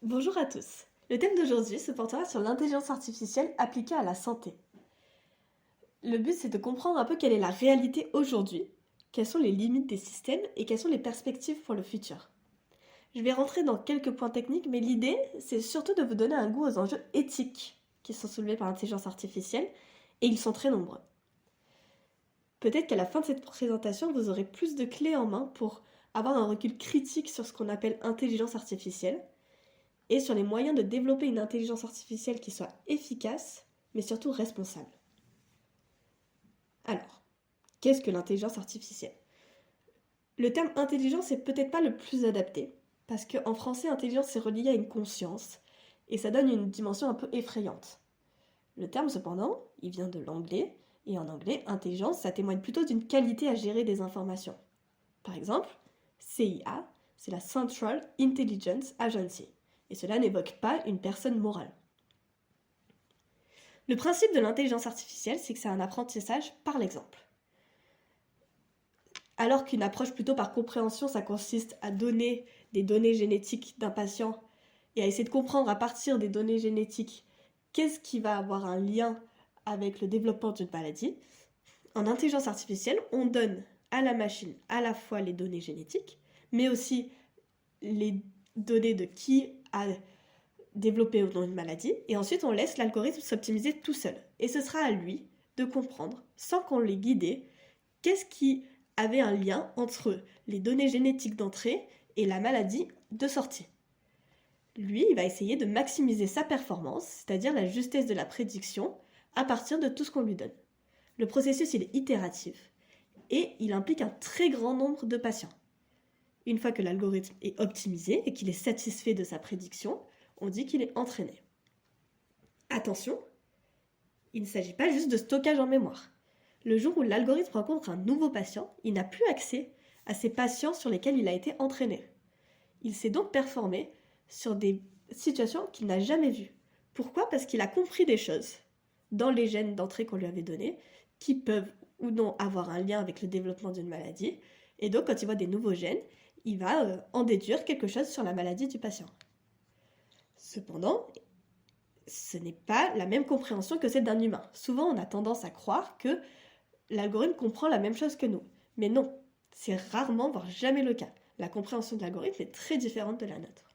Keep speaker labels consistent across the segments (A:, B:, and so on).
A: Bonjour à tous. Le thème d'aujourd'hui se portera sur l'intelligence artificielle appliquée à la santé. Le but c'est de comprendre un peu quelle est la réalité aujourd'hui, quelles sont les limites des systèmes et quelles sont les perspectives pour le futur. Je vais rentrer dans quelques points techniques, mais l'idée c'est surtout de vous donner un goût aux enjeux éthiques qui sont soulevés par l'intelligence artificielle, et ils sont très nombreux. Peut-être qu'à la fin de cette présentation, vous aurez plus de clés en main pour avoir un recul critique sur ce qu'on appelle intelligence artificielle, et sur les moyens de développer une intelligence artificielle qui soit efficace, mais surtout responsable. Alors, qu'est-ce que l'intelligence artificielle? Le terme intelligence est peut-être pas le plus adapté, parce qu'en français, intelligence c'est relié à une conscience, et ça donne une dimension un peu effrayante. Le terme, cependant, il vient de l'anglais, et en anglais, intelligence, ça témoigne plutôt d'une qualité à gérer des informations. Par exemple, CIA, c'est la Central Intelligence Agency, et cela n'évoque pas une personne morale. Le principe de l'intelligence artificielle, c'est que c'est un apprentissage par l'exemple. Alors qu'une approche plutôt par compréhension, ça consiste à donner des données génétiques d'un patient et à essayer de comprendre à partir des données génétiques qu'est-ce qui va avoir un lien avec le développement d'une maladie, en intelligence artificielle, on donne à la machine à la fois les données génétiques, mais aussi les données de qui a développer ou non une maladie, et ensuite on laisse l'algorithme s'optimiser tout seul. Et ce sera à lui de comprendre, sans qu'on l'ait guidé, qu'est-ce qui avait un lien entre les données génétiques d'entrée et la maladie de sortie. Lui, il va essayer de maximiser sa performance, c'est-à-dire la justesse de la prédiction, à partir de tout ce qu'on lui donne. Le processus, il est itératif, et il implique un très grand nombre de patients. Une fois que l'algorithme est optimisé et qu'il est satisfait de sa prédiction, on dit qu'il est entraîné. Attention, il ne s'agit pas juste de stockage en mémoire. Le jour où l'algorithme rencontre un nouveau patient, il n'a plus accès à ces patients sur lesquels il a été entraîné. Il s'est donc performé sur des situations qu'il n'a jamais vues. Pourquoi? Parce qu'il a compris des choses dans les gènes d'entrée qu'on lui avait donnés qui peuvent ou non avoir un lien avec le développement d'une maladie. Et donc, quand il voit des nouveaux gènes, il va en déduire quelque chose sur la maladie du patient. Cependant, ce n'est pas la même compréhension que celle d'un humain. Souvent, on a tendance à croire que l'algorithme comprend la même chose que nous. Mais non, c'est rarement, voire jamais le cas. La compréhension de l'algorithme est très différente de la nôtre.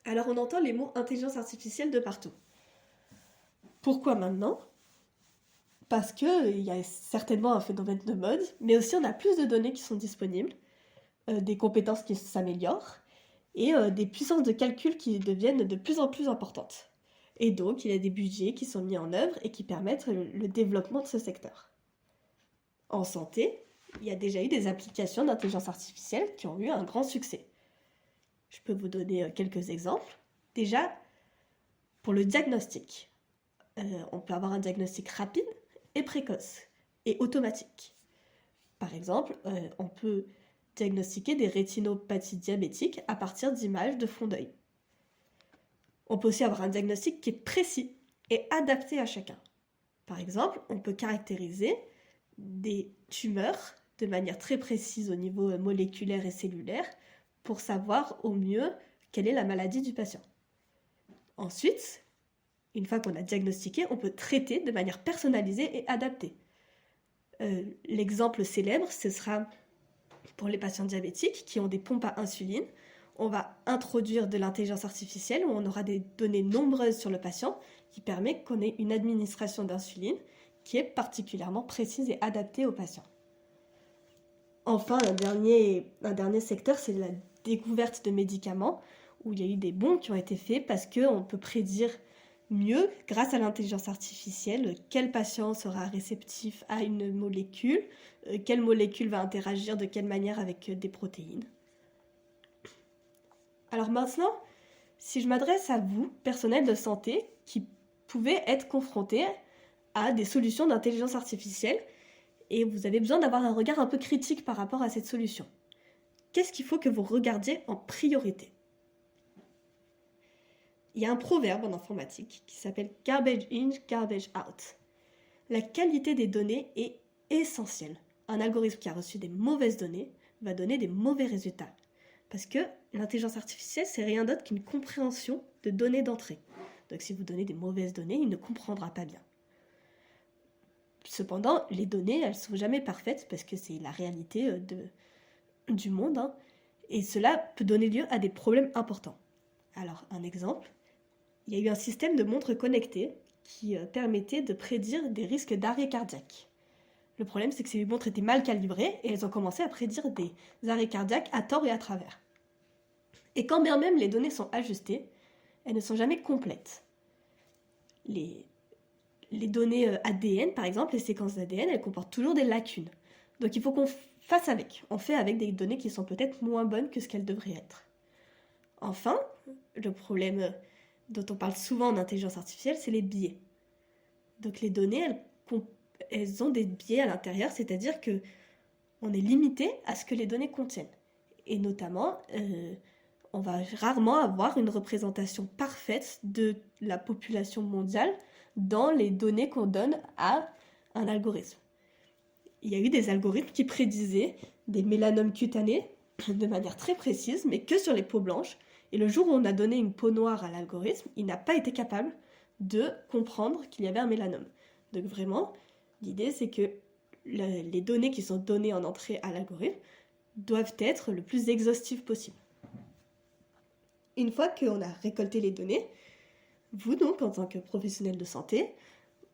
A: Alors on entend les mots intelligence artificielle de partout. Pourquoi maintenant? Parce qu'il y a certainement un phénomène de mode, mais aussi on a plus de données qui sont disponibles, des compétences qui s'améliorent, et des puissances de calcul qui deviennent de plus en plus importantes. Et donc, il y a des budgets qui sont mis en œuvre et qui permettent le développement de ce secteur. En santé, il y a déjà eu des applications d'intelligence artificielle qui ont eu un grand succès. Je peux vous donner quelques exemples. Déjà, pour le diagnostic, on peut avoir un diagnostic rapide et précoce et automatique. Par exemple, on peut diagnostiquer des rétinopathies diabétiques à partir d'images de fond d'œil. On peut aussi avoir un diagnostic qui est précis et adapté à chacun. Par exemple, on peut caractériser des tumeurs de manière très précise au niveau moléculaire et cellulaire pour savoir au mieux quelle est la maladie du patient. Ensuite, une fois qu'on a diagnostiqué, on peut traiter de manière personnalisée et adaptée. L'exemple célèbre, ce sera pour les patients diabétiques qui ont des pompes à insuline. On va introduire de l'intelligence artificielle où on aura des données nombreuses sur le patient qui permet qu'on ait une administration d'insuline qui est particulièrement précise et adaptée au patient. Enfin, un dernier secteur, c'est la découverte de médicaments où il y a eu des bons qui ont été faits parce qu'on peut prédire mieux, grâce à l'intelligence artificielle, quel patient sera réceptif à une molécule, quelle molécule va interagir de quelle manière avec des protéines. Alors maintenant, si je m'adresse à vous, personnel de santé, qui pouvez être confronté à des solutions d'intelligence artificielle, et vous avez besoin d'avoir un regard un peu critique par rapport à cette solution, qu'est-ce qu'il faut que vous regardiez en priorité? Il y a un proverbe en informatique qui s'appelle « garbage in, garbage out ». La qualité des données est essentielle. Un algorithme qui a reçu des mauvaises données va donner des mauvais résultats. Parce que l'intelligence artificielle, c'est rien d'autre qu'une compréhension de données d'entrée. Donc si vous donnez des mauvaises données, il ne comprendra pas bien. Cependant, les données, elles ne sont jamais parfaites parce que c'est la réalité du monde, hein, et cela peut donner lieu à des problèmes importants. Alors, un exemple, il y a eu un système de montres connectées qui permettait de prédire des risques d'arrêt cardiaque. Le problème, c'est que ces montres étaient mal calibrées et elles ont commencé à prédire des arrêts cardiaques à tort et à travers. Et quand bien même les données sont ajustées, elles ne sont jamais complètes. Les données ADN, par exemple, les séquences d'ADN, elles comportent toujours des lacunes. Donc il faut qu'on fasse avec. On fait avec des données qui sont peut-être moins bonnes que ce qu'elles devraient être. Enfin, le problème dont on parle souvent en intelligence artificielle, c'est les biais. Donc les données, elles ont des biais à l'intérieur, c'est-à-dire que on est limité à ce que les données contiennent. Et notamment, on va rarement avoir une représentation parfaite de la population mondiale dans les données qu'on donne à un algorithme. Il y a eu des algorithmes qui prédisaient des mélanomes cutanés de manière très précise, mais que sur les peaux blanches. Et le jour où on a donné une peau noire à l'algorithme, il n'a pas été capable de comprendre qu'il y avait un mélanome. Donc vraiment, l'idée c'est que les données qui sont données en entrée à l'algorithme doivent être le plus exhaustives possible. Une fois qu'on a récolté les données, vous donc, en tant que professionnel de santé,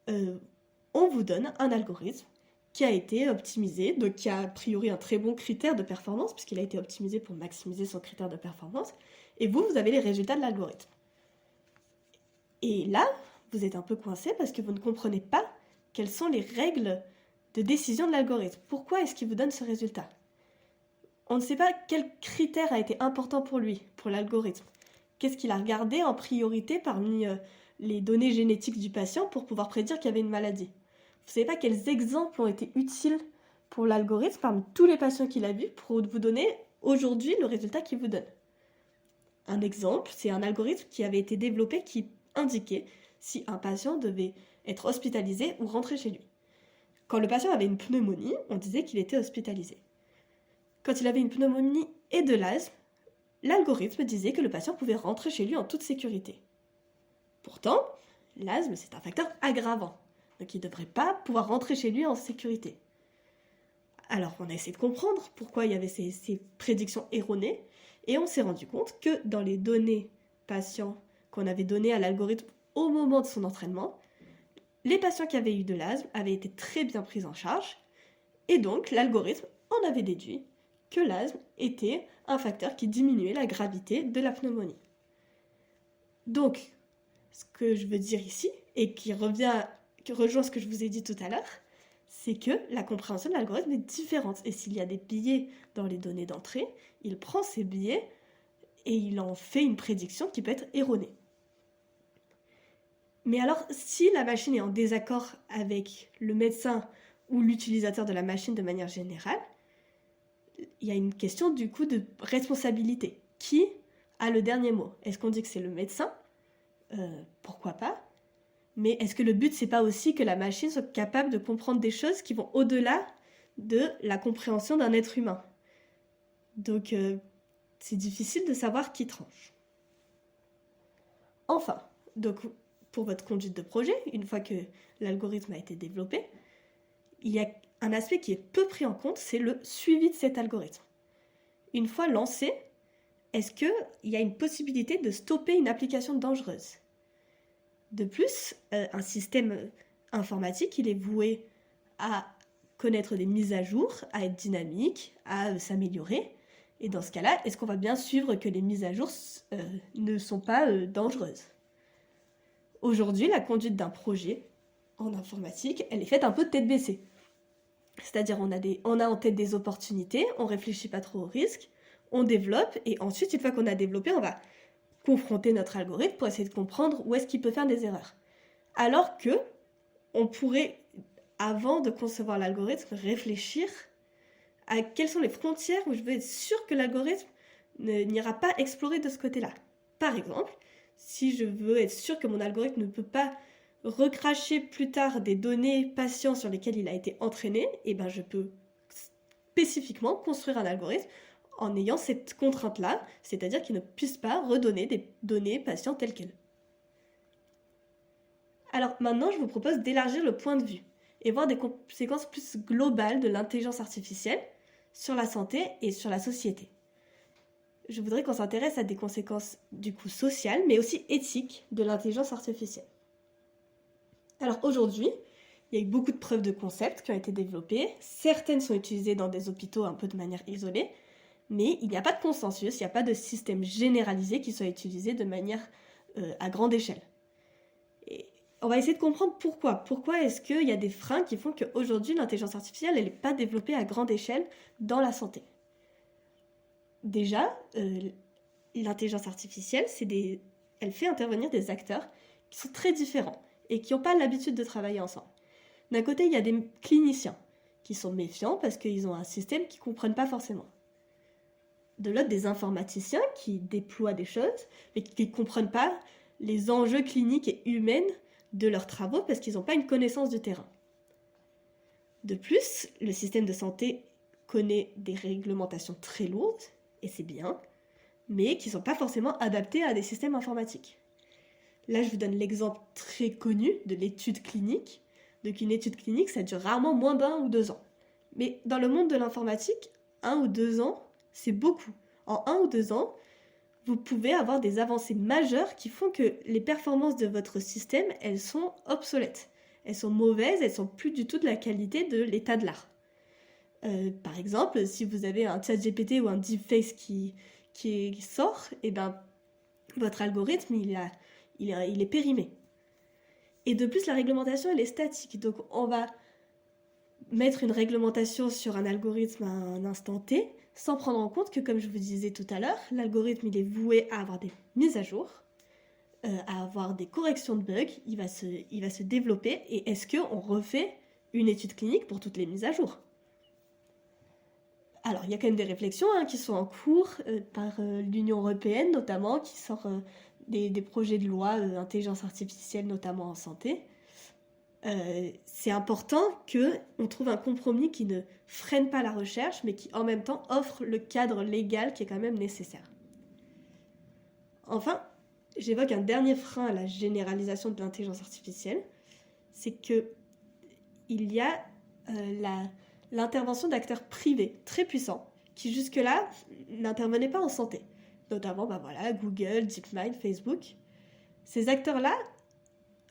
A: on vous donne un algorithme qui a été optimisé, donc qui a a priori un très bon critère de performance, puisqu'il a été optimisé pour maximiser son critère de performance, et vous avez les résultats de l'algorithme. Et là, vous êtes un peu coincé parce que vous ne comprenez pas quelles sont les règles de décision de l'algorithme. Pourquoi est-ce qu'il vous donne ce résultat ? On ne sait pas quel critère a été important pour lui, pour l'algorithme. Qu'est-ce qu'il a regardé en priorité parmi les données génétiques du patient pour pouvoir prédire qu'il y avait une maladie. Vous ne savez pas quels exemples ont été utiles pour l'algorithme parmi tous les patients qu'il a vus pour vous donner aujourd'hui le résultat qu'il vous donne. Un exemple, c'est un algorithme qui avait été développé qui indiquait si un patient devait être hospitalisé ou rentrer chez lui. Quand le patient avait une pneumonie, on disait qu'il était hospitalisé. Quand il avait une pneumonie et de l'asthme, l'algorithme disait que le patient pouvait rentrer chez lui en toute sécurité. Pourtant, l'asthme, c'est un facteur aggravant, donc il ne devrait pas pouvoir rentrer chez lui en sécurité. Alors, on a essayé de comprendre pourquoi il y avait ces prédictions erronées, et on s'est rendu compte que dans les données patients qu'on avait données à l'algorithme au moment de son entraînement, les patients qui avaient eu de l'asthme avaient été très bien pris en charge, et donc l'algorithme en avait déduit que l'asthme était un facteur qui diminuait la gravité de la pneumonie. Donc, ce que je veux dire ici, et qui rejoint ce que je vous ai dit tout à l'heure, c'est que la compréhension de l'algorithme est différente. Et s'il y a des biais dans les données d'entrée, il prend ces biais et il en fait une prédiction qui peut être erronée. Mais alors, si la machine est en désaccord avec le médecin ou l'utilisateur de la machine de manière générale, il y a une question du coup de responsabilité. Qui a le dernier mot ? Est-ce qu'on dit que c'est le médecin ? Pourquoi pas ? Mais est-ce que le but, c'est pas aussi que la machine soit capable de comprendre des choses qui vont au-delà de la compréhension d'un être humain ? Donc, c'est difficile de savoir qui tranche. Enfin, donc, pour votre conduite de projet, une fois que l'algorithme a été développé, il y a un aspect qui est peu pris en compte, c'est le suivi de cet algorithme. Une fois lancé, est-ce qu'il y a une possibilité de stopper une application dangereuse ? De plus, un système informatique, il est voué à connaître des mises à jour, à être dynamique, à s'améliorer. Et dans ce cas-là, est-ce qu'on va bien suivre que les mises à jour ne sont pas dangereuses ? Aujourd'hui, la conduite d'un projet en informatique, elle est faite un peu de tête baissée. C'est-à-dire, on a en tête des opportunités, on réfléchit pas trop aux risques, on développe, et ensuite, une fois qu'on a développé, on va confronter notre algorithme pour essayer de comprendre où est-ce qu'il peut faire des erreurs. Alors que on pourrait, avant de concevoir l'algorithme, réfléchir à quelles sont les frontières où je veux être sûr que l'algorithme n'ira pas explorer de ce côté-là. Par exemple, si je veux être sûr que mon algorithme ne peut pas recracher plus tard des données patients sur lesquelles il a été entraîné, et ben je peux spécifiquement construire un algorithme en ayant cette contrainte-là, c'est-à-dire qu'ils ne puissent pas redonner des données patients telles quelles. Alors maintenant, je vous propose d'élargir le point de vue et voir des conséquences plus globales de l'intelligence artificielle sur la santé et sur la société. Je voudrais qu'on s'intéresse à des conséquences du coup sociales, mais aussi éthiques de l'intelligence artificielle. Alors aujourd'hui, il y a eu beaucoup de preuves de concept qui ont été développées. Certaines sont utilisées dans des hôpitaux un peu de manière isolée, mais il n'y a pas de consensus, il n'y a pas de système généralisé qui soit utilisé de manière à grande échelle. Et on va essayer de comprendre pourquoi. Pourquoi est-ce qu'il y a des freins qui font qu'aujourd'hui l'intelligence artificielle n'est pas développée à grande échelle dans la santé. Déjà, l'intelligence artificielle, elle fait intervenir des acteurs qui sont très différents et qui n'ont pas l'habitude de travailler ensemble. D'un côté, il y a des cliniciens qui sont méfiants parce qu'ils ont un système qu'ils ne comprennent pas forcément. De l'autre, des informaticiens qui déploient des choses mais qui ne comprennent pas les enjeux cliniques et humains de leurs travaux parce qu'ils n'ont pas une connaissance du terrain. De plus, le système de santé connaît des réglementations très lourdes, et c'est bien, mais qui ne sont pas forcément adaptées à des systèmes informatiques. Là, je vous donne l'exemple très connu de l'étude clinique. Donc une étude clinique, ça dure rarement moins d'1 ou 2 ans. Mais dans le monde de l'informatique, 1 ou 2 ans, c'est beaucoup. En 1 ou 2 ans, vous pouvez avoir des avancées majeures qui font que les performances de votre système, elles sont obsolètes. Elles sont mauvaises, elles sont plus du tout de la qualité de l'état de l'art. Par exemple, si vous avez un ChatGPT ou un Deepface qui sort, et ben, votre algorithme, il est périmé. Et de plus, la réglementation, elle est statique. Donc, on va mettre une réglementation sur un algorithme à un instant T, sans prendre en compte que, comme je vous disais tout à l'heure, l'algorithme, il est voué à avoir des mises à jour, à avoir des corrections de bugs, il va se développer. Et est-ce qu'on refait une étude clinique pour toutes les mises à jour ? Alors, il y a quand même des réflexions qui sont en cours par l'Union européenne, notamment, qui sort des projets de loi intelligence artificielle, notamment en santé. C'est important qu'on trouve un compromis qui ne freine pas la recherche, mais qui en même temps offre le cadre légal qui est quand même nécessaire. Enfin, j'évoque un dernier frein à la généralisation de l'intelligence artificielle, c'est qu'il y a l'intervention d'acteurs privés très puissants qui jusque-là n'intervenaient pas en santé, notamment Google, DeepMind, Facebook. Ces acteurs-là,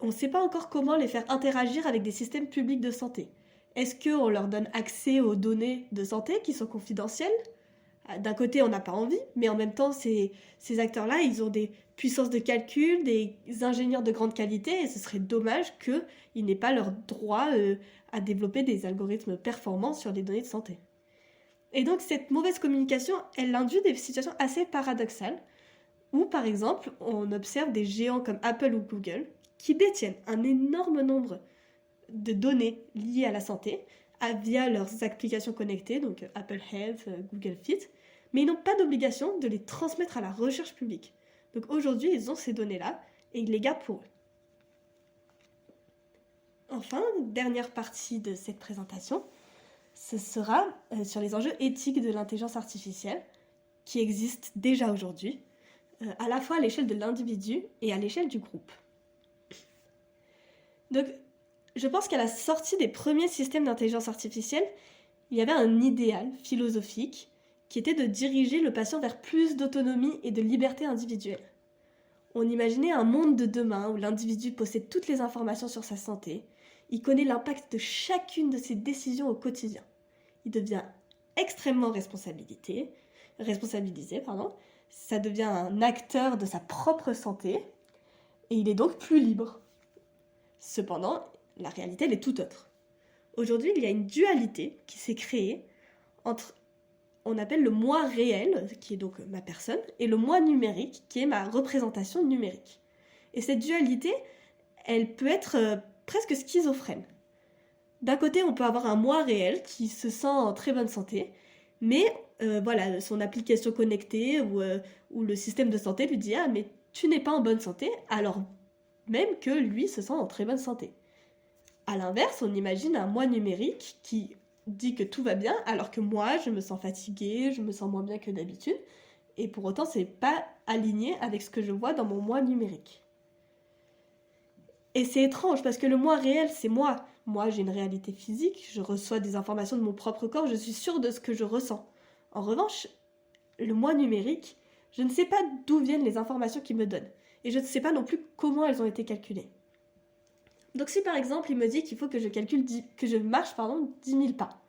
A: on ne sait pas encore comment les faire interagir avec des systèmes publics de santé. Est-ce qu'on leur donne accès aux données de santé qui sont confidentielles ? D'un côté, on n'a pas envie, mais en même temps, ces acteurs-là, ils ont des puissances de calcul, des ingénieurs de grande qualité, et ce serait dommage qu'ils n'aient pas leur droit à développer des algorithmes performants sur les données de santé. Et donc, cette mauvaise communication, elle induit des situations assez paradoxales, où, par exemple, on observe des géants comme Apple ou Google qui détiennent un énorme nombre de données liées à la santé via leurs applications connectées, donc Apple Health, Google Fit, mais ils n'ont pas d'obligation de les transmettre à la recherche publique. Donc aujourd'hui, ils ont ces données-là et ils les gardent pour eux. Enfin, dernière partie de cette présentation, ce sera sur les enjeux éthiques de l'intelligence artificielle qui existent déjà aujourd'hui, à la fois à l'échelle de l'individu et à l'échelle du groupe. Donc, je pense qu'à la sortie des premiers systèmes d'intelligence artificielle, il y avait un idéal philosophique qui était de diriger le patient vers plus d'autonomie et de liberté individuelle. On imaginait un monde de demain où l'individu possède toutes les informations sur sa santé, il connaît l'impact de chacune de ses décisions au quotidien. Il devient extrêmement responsabilisé, ça devient un acteur de sa propre santé, et il est donc plus libre. Cependant, la réalité, elle est tout autre. Aujourd'hui, il y a une dualité qui s'est créée entre, on appelle le moi réel, qui est donc ma personne, et le moi numérique, qui est ma représentation numérique. Et cette dualité, elle peut être presque schizophrène. D'un côté, on peut avoir un moi réel qui se sent en très bonne santé, mais son application connectée ou le système de santé lui dit « Ah, mais tu n'es pas en bonne santé », alors même que lui se sent en très bonne santé. À l'inverse, on imagine un moi numérique qui dit que tout va bien, alors que moi, je me sens fatiguée, je me sens moins bien que d'habitude, et pour autant, c'est pas aligné avec ce que je vois dans mon moi numérique. Et c'est étrange, parce que le moi réel, c'est moi. Moi, j'ai une réalité physique, je reçois des informations de mon propre corps, je suis sûre de ce que je ressens. En revanche, le moi numérique, je ne sais pas d'où viennent les informations qu'il me donne. Et je ne sais pas non plus comment elles ont été calculées. Donc si par exemple il me dit qu'il faut que je marche 10 000 pas,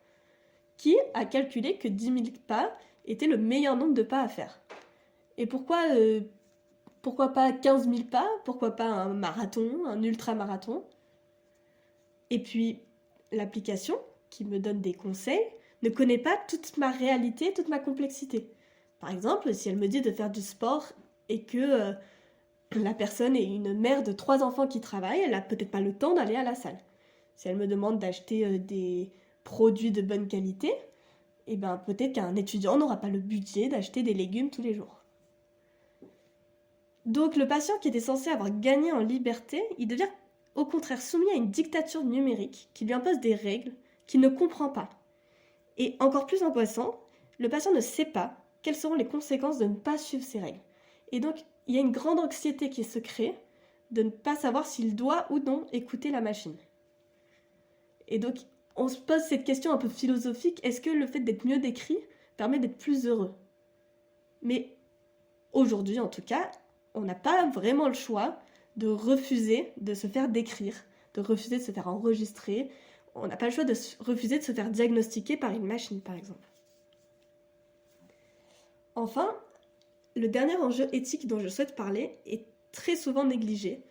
A: qui a calculé que 10 000 pas était le meilleur nombre de pas à faire? Et pourquoi pas 15 000 pas? Pourquoi pas un marathon, un ultra-marathon? Et puis l'application qui me donne des conseils ne connaît pas toute ma réalité, toute ma complexité. Par exemple, si elle me dit de faire du sport et que la personne est une mère de 3 enfants qui travaille, elle n'a peut-être pas le temps d'aller à la salle. Si elle me demande d'acheter des produits de bonne qualité, eh ben peut-être qu'un étudiant n'aura pas le budget d'acheter des légumes tous les jours. Donc le patient qui était censé avoir gagné en liberté, il devient au contraire soumis à une dictature numérique qui lui impose des règles qu'il ne comprend pas. Et encore plus angoissant, le patient ne sait pas quelles seront les conséquences de ne pas suivre ces règles. Et donc, il y a une grande anxiété qui se crée de ne pas savoir s'il doit ou non écouter la machine. Et donc, on se pose cette question un peu philosophique, est-ce que le fait d'être mieux décrit permet d'être plus heureux? Mais aujourd'hui, en tout cas, on n'a pas vraiment le choix de refuser de se faire décrire, de refuser de se faire enregistrer. On n'a pas le choix de refuser de se faire diagnostiquer par une machine, par exemple. Enfin, le dernier enjeu éthique dont je souhaite parler est très souvent négligé,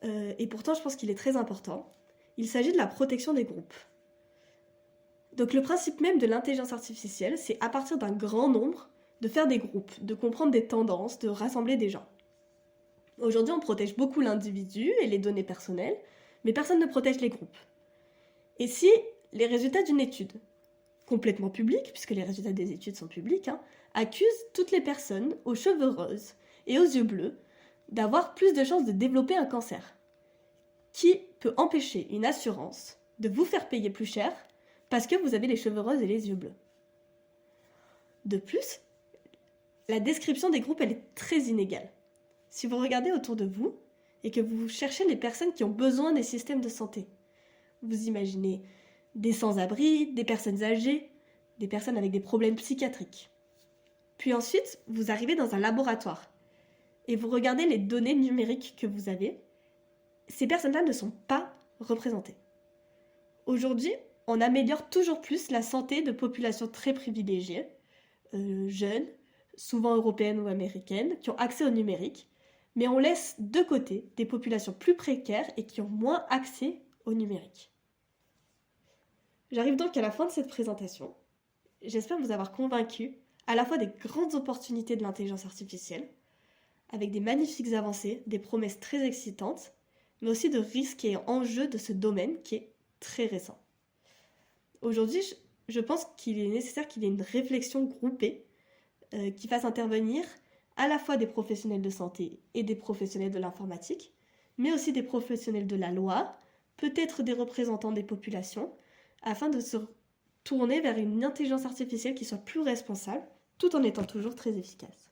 A: et pourtant je pense qu'il est très important. Il s'agit de la protection des groupes. Donc le principe même de l'intelligence artificielle, c'est à partir d'un grand nombre, de faire des groupes, de comprendre des tendances, de rassembler des gens. Aujourd'hui, on protège beaucoup l'individu et les données personnelles, mais personne ne protège les groupes. Et si les résultats d'une étude, complètement publique, puisque les résultats des études sont publics, accusent toutes les personnes aux cheveux roses et aux yeux bleus d'avoir plus de chances de développer un cancer, qui peut empêcher une assurance de vous faire payer plus cher parce que vous avez les cheveux roses et les yeux bleus? De plus, la description des groupes, elle est très inégale. Si vous regardez autour de vous et que vous cherchez les personnes qui ont besoin des systèmes de santé, vous imaginez des sans-abri, des personnes âgées, des personnes avec des problèmes psychiatriques. Puis ensuite, vous arrivez dans un laboratoire et vous regardez les données numériques que vous avez. Ces personnes-là ne sont pas représentées. Aujourd'hui, on améliore toujours plus la santé de populations très privilégiées, jeunes, souvent européennes ou américaines, qui ont accès au numérique, mais on laisse de côté des populations plus précaires et qui ont moins accès au numérique. J'arrive donc à la fin de cette présentation. J'espère vous avoir convaincu à la fois des grandes opportunités de l'intelligence artificielle, avec des magnifiques avancées, des promesses très excitantes, mais aussi de risques et enjeux de ce domaine qui est très récent. Aujourd'hui, je pense qu'il est nécessaire qu'il y ait une réflexion groupée qui fasse intervenir à la fois des professionnels de santé et des professionnels de l'informatique, mais aussi des professionnels de la loi, peut-être des représentants des populations, afin de se tourner vers une intelligence artificielle qui soit plus responsable, tout en étant toujours très efficace.